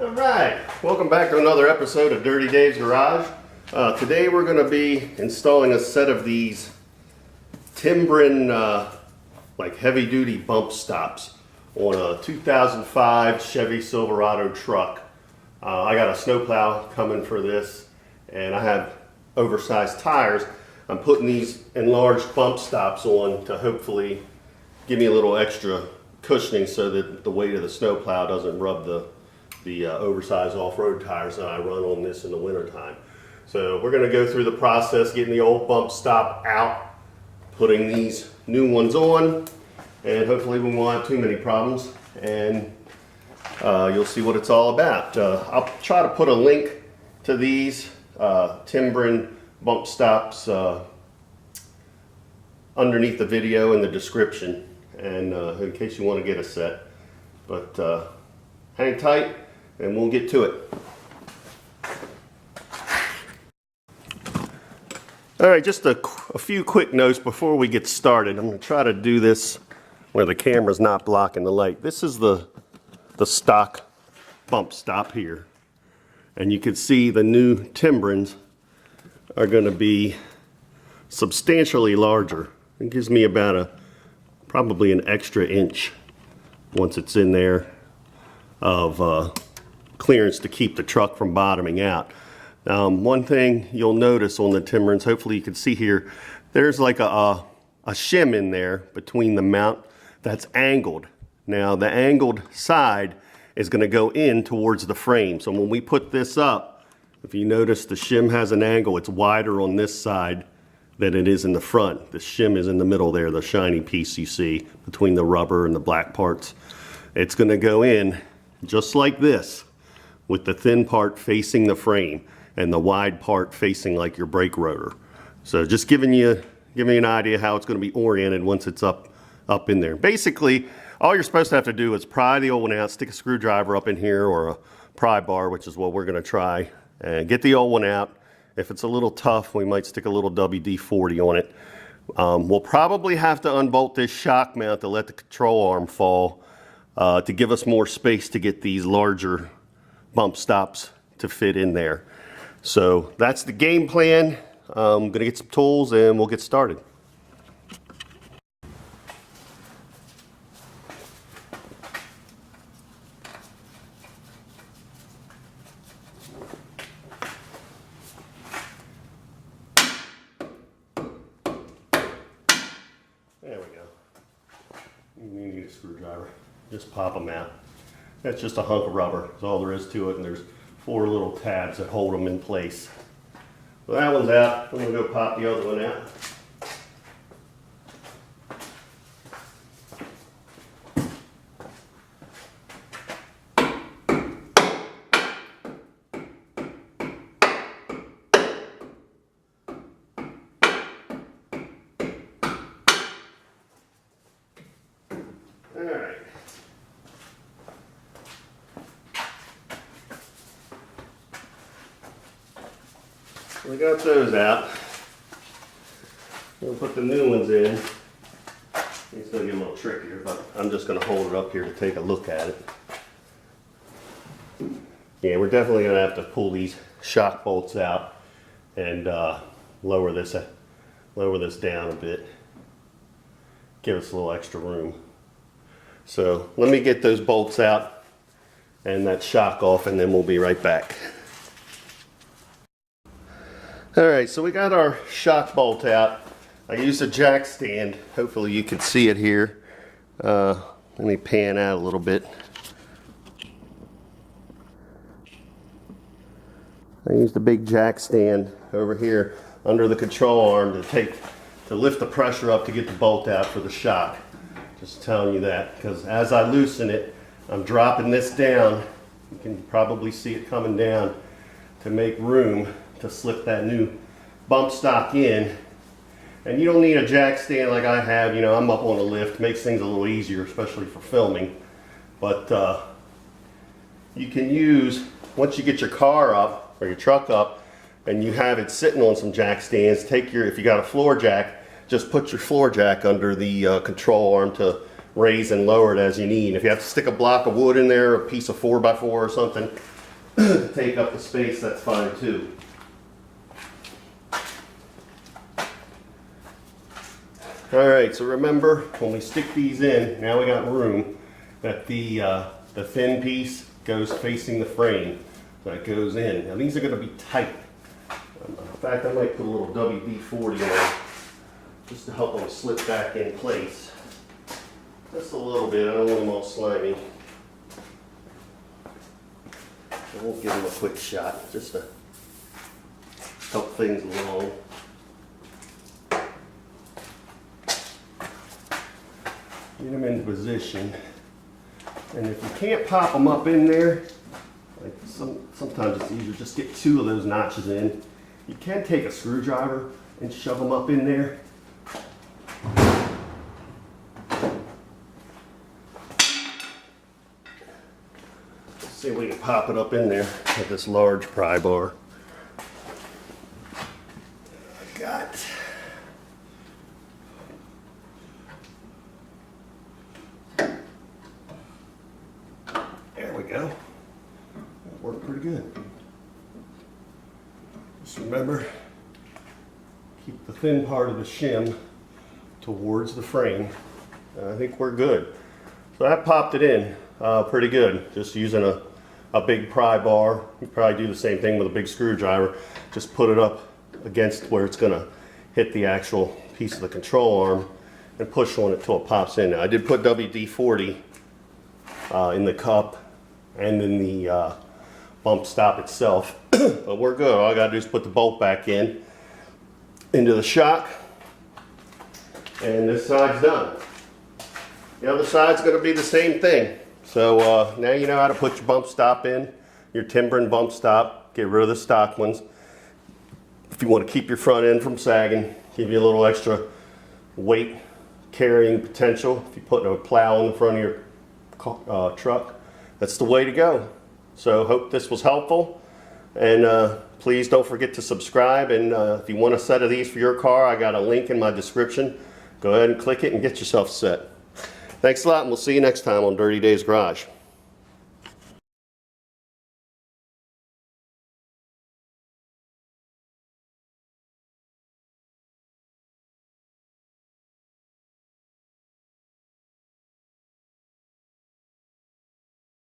Alright, welcome back to another episode of Dirty Dave's Garage. Today we're going to be installing a set of these Timbren like heavy duty bump stops on a 2005 Chevy Silverado truck. I got a snowplow coming for this and I have oversized tires. I'm putting these enlarged bump stops on to hopefully give me a little extra cushioning so that the weight of the snowplow doesn't rub the oversized off-road tires that I run on this in the wintertime. So we're going to go through the process, getting the old bump stop out, putting these new ones on, and hopefully we won't have too many problems, and you'll see what it's all about. I'll try to put a link to these Timbren bump stops underneath the video in the description, and in case you want to get a set. But hang tight and we'll get to it. Alright, just a few quick notes before we get started. I'm going to try to do this where the camera's not blocking the light. This is the stock bump stop here. And you can see the new Timbrens are going to be substantially larger. It gives me about probably an extra inch once it's in there of clearance to keep the truck from bottoming out. One thing you'll notice on the Timbrens, hopefully you can see here, there's like a shim in there between the mount that's angled. Now the angled side is going to go in towards the frame. So when we put this up, if you notice the shim has an angle, it's wider on this side than it is in the front. The shim is in the middle there, the shiny piece you see between the rubber and the black parts. It's going to go in just like this, with the thin part facing the frame and the wide part facing like your brake rotor. So just giving you an idea how it's going to be oriented once it's up in there. Basically, all you're supposed to have to do is pry the old one out, stick a screwdriver up in here or a pry bar, which is what we're going to try, and get the old one out. If it's a little tough, we might stick a little WD-40 on it. We'll probably have to unbolt this shock mount to let the control arm fall to give us more space to get these larger bump stops to fit in there. So that's the game plan. I'm gonna get some tools and we'll get started. There we go. You need a screwdriver. Just pop them out. That's just a hunk of rubber. That's all there is to it, and there's 4 little tabs that hold them in place. So that one's out. I'm going to go pop the other one out. Alright. We got those out. We'll put the new ones in. It's going to get a little trickier, but I'm just going to hold it up here to take a look at it. Yeah, we're definitely going to have to pull these shock bolts out and lower this down a bit. Give us a little extra room. So let me get those bolts out and that shock off, and then we'll be right back. Alright, so we got our shock bolt out. I used a jack stand. Hopefully you can see it here. Let me pan out a little bit. I used a big jack stand over here under the control arm to lift the pressure up to get the bolt out for the shock. Just telling you that, because as I loosen it, I'm dropping this down. You can probably see it coming down to make room to slip that new bump stock in. And you don't need a jack stand like I have. You know, I'm up on a lift. Makes things a little easier, especially for filming. But you can use, once you get your car up or your truck up and you have it sitting on some jack stands, if you got a floor jack, just put your floor jack under the control arm to raise and lower it as you need. If you have to stick a block of wood in there, a piece of 4x4 or something, to take up the space, that's fine too. Alright, so remember, when we stick these in, now we got room, that the thin piece goes facing the frame. So it goes in. Now these are going to be tight. In fact, I might put a little WD-40 on just to help them slip back in place. Just a little bit, I don't want them all slimy. I won't give them a quick shot, just to help things along. Get them in position. And if you can't pop them up in there, like sometimes it's easier, just get 2 of those notches in. You can take a screwdriver and shove them up in there. Let's see if we can pop it up in there with this large pry bar. Got. There we go. That worked pretty good. Just remember, keep the thin part of the shim towards the frame. I think we're good. So I popped it in pretty good, just using a big pry bar. You probably do the same thing with a big screwdriver. Just put it up against where it's going to hit the actual piece of the control arm and push on it till it pops in. Now, I did put WD-40 in the cup and in the bump stop itself, but we're good. All I gotta do is put the bolt back in into the shock, and this side's done. The other side's gonna be the same thing. So now you know how to put your bump stop in, your Timbren bump stop. Get rid of the stock ones. If you want to keep your front end from sagging, give you a little extra weight carrying potential. If you put a plow in the front of your truck, that's the way to go. So hope this was helpful, and please don't forget to subscribe, and if you want a set of these for your car, I got a link in my description. Go ahead and click it and get yourself set. Thanks a lot, and we'll see you next time on Dirty Days Garage.